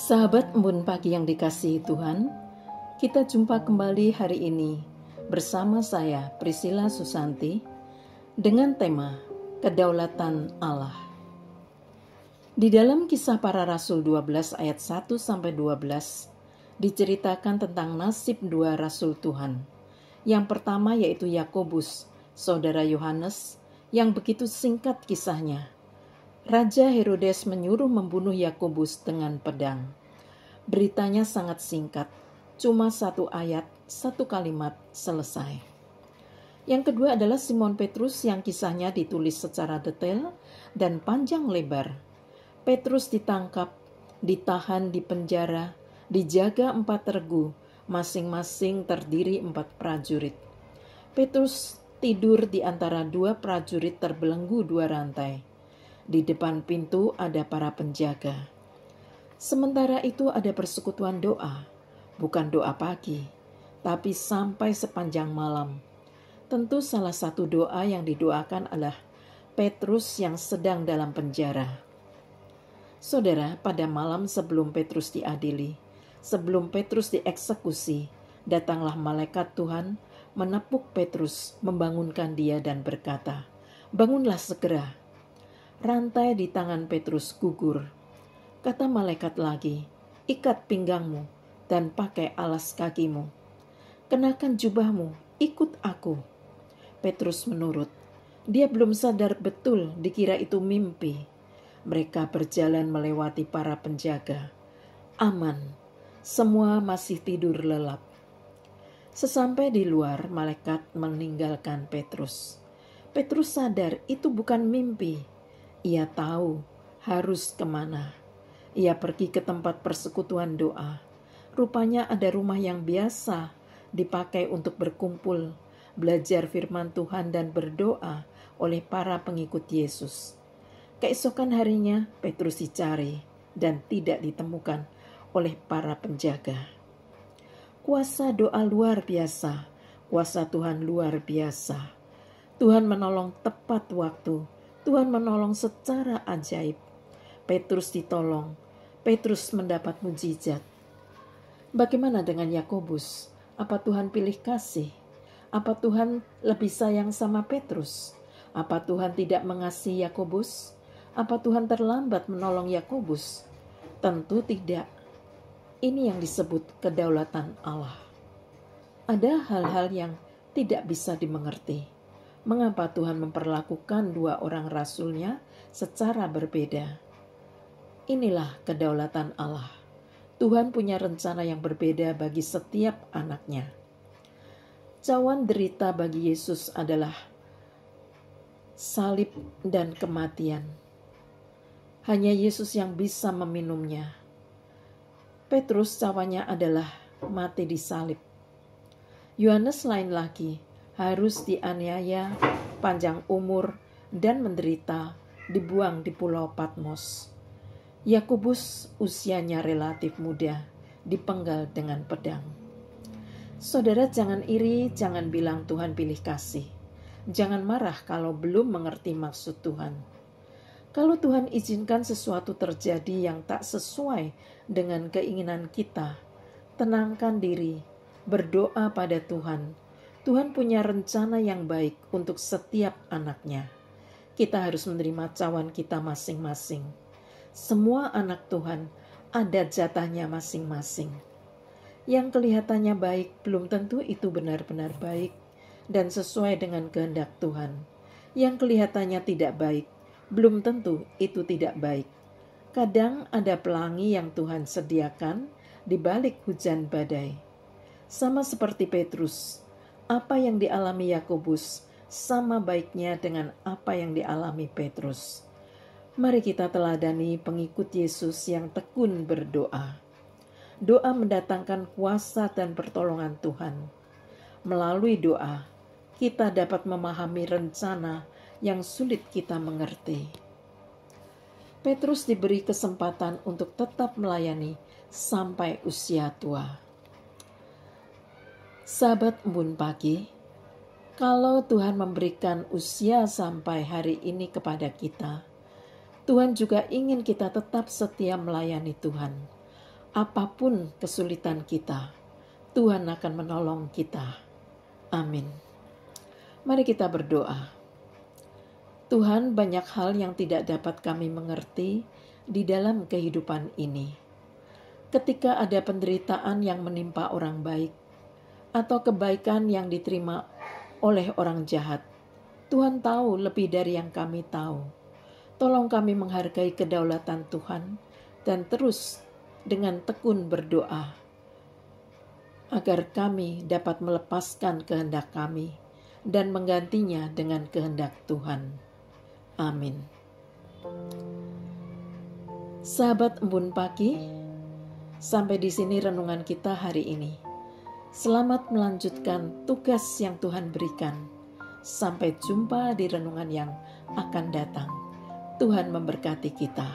Sahabat Embun Pagi yang dikasihi Tuhan, kita jumpa kembali hari ini bersama saya Priscilla Susanti dengan tema Kedaulatan Allah. Di dalam Kisah Para Rasul 12 ayat 1-12 diceritakan tentang nasib dua rasul Tuhan. Yang pertama yaitu Yakobus, saudara Yohanes, yang begitu singkat kisahnya. Raja Herodes menyuruh membunuh Yakobus dengan pedang. Beritanya sangat singkat, cuma satu ayat, satu kalimat, selesai. Yang kedua adalah Simon Petrus yang kisahnya ditulis secara detail dan panjang lebar. Petrus ditangkap, ditahan di penjara, dijaga 4 regu, masing-masing terdiri 4 prajurit. Petrus tidur di antara 2 prajurit terbelenggu 2 rantai. Di depan pintu ada para penjaga. Sementara itu ada persekutuan doa, bukan doa pagi, tapi sampai sepanjang malam. Tentu salah satu doa yang didoakan adalah Petrus yang sedang dalam penjara. Saudara, pada malam sebelum Petrus diadili, sebelum Petrus dieksekusi, datanglah malaikat Tuhan menepuk Petrus, membangunkan dia dan berkata, "Bangunlah segera." Rantai di tangan Petrus gugur. Kata malaikat lagi, "Ikat pinggangmu dan pakai alas kakimu. Kenakan jubahmu, ikut aku." Petrus menurut. Dia belum sadar betul dikira itu mimpi. Mereka berjalan melewati para penjaga. Aman, semua masih tidur lelap. Sesampai di luar, malaikat meninggalkan Petrus. Petrus sadar itu bukan mimpi. Ia tahu harus kemana. Ia pergi ke tempat persekutuan doa. Rupanya ada rumah yang biasa dipakai untuk berkumpul, belajar firman Tuhan dan berdoa oleh para pengikut Yesus. Keesokan harinya Petrus dicari dan tidak ditemukan oleh para penjaga. Kuasa doa luar biasa, kuasa Tuhan luar biasa. Tuhan menolong tepat waktu. Tuhan menolong secara ajaib. Petrus ditolong. Petrus mendapat mujizat. Bagaimana dengan Yakobus? Apa Tuhan pilih kasih? Apa Tuhan lebih sayang sama Petrus? Apa Tuhan tidak mengasihi Yakobus? Apa Tuhan terlambat menolong Yakobus? Tentu tidak. Ini yang disebut kedaulatan Allah. Ada hal-hal yang tidak bisa dimengerti. Mengapa Tuhan memperlakukan 2 orang rasulnya secara berbeda? Inilah kedaulatan Allah. Tuhan punya rencana yang berbeda bagi setiap anaknya. Cawan derita bagi Yesus adalah salib dan kematian. Hanya Yesus yang bisa meminumnya. Petrus cawannya adalah mati di salib. Yohanes lain lagi, harus dianiaya, panjang umur, dan menderita, dibuang di Pulau Patmos. Yakobus usianya relatif muda, dipenggal dengan pedang. Saudara, jangan iri, jangan bilang Tuhan pilih kasih. Jangan marah kalau belum mengerti maksud Tuhan. Kalau Tuhan izinkan sesuatu terjadi yang tak sesuai dengan keinginan kita, tenangkan diri, berdoa pada Tuhan. Tuhan punya rencana yang baik untuk setiap anaknya. Kita harus menerima cawan kita masing-masing. Semua anak Tuhan ada jatahnya masing-masing. Yang kelihatannya baik belum tentu itu benar-benar baik dan sesuai dengan kehendak Tuhan. Yang kelihatannya tidak baik belum tentu itu tidak baik. Kadang ada pelangi yang Tuhan sediakan di balik hujan badai. Sama seperti Petrus, apa yang dialami Yakobus sama baiknya dengan apa yang dialami Petrus. Mari kita teladani pengikut Yesus yang tekun berdoa. Doa mendatangkan kuasa dan pertolongan Tuhan. Melalui doa, kita dapat memahami rencana yang sulit kita mengerti. Petrus diberi kesempatan untuk tetap melayani sampai usia tua. Sahabat Embun Pagi, kalau Tuhan memberikan usia sampai hari ini kepada kita, Tuhan juga ingin kita tetap setia melayani Tuhan. apapun kesulitan kita, Tuhan akan menolong kita. Amin. Mari kita berdoa. Tuhan, banyak hal yang tidak dapat kami mengerti di dalam kehidupan ini. Ketika ada penderitaan yang menimpa orang baik, atau kebaikan yang diterima oleh orang jahat, Tuhan tahu lebih dari yang kami tahu. Tolong kami menghargai kedaulatan Tuhan dan terus dengan tekun berdoa agar kami dapat melepaskan kehendak kami dan menggantinya dengan kehendak Tuhan. Amin. Sahabat Embun Pagi, sampai di sini renungan kita hari ini. Selamat melanjutkan tugas yang Tuhan berikan. Sampai jumpa di renungan yang akan datang. Tuhan memberkati kita.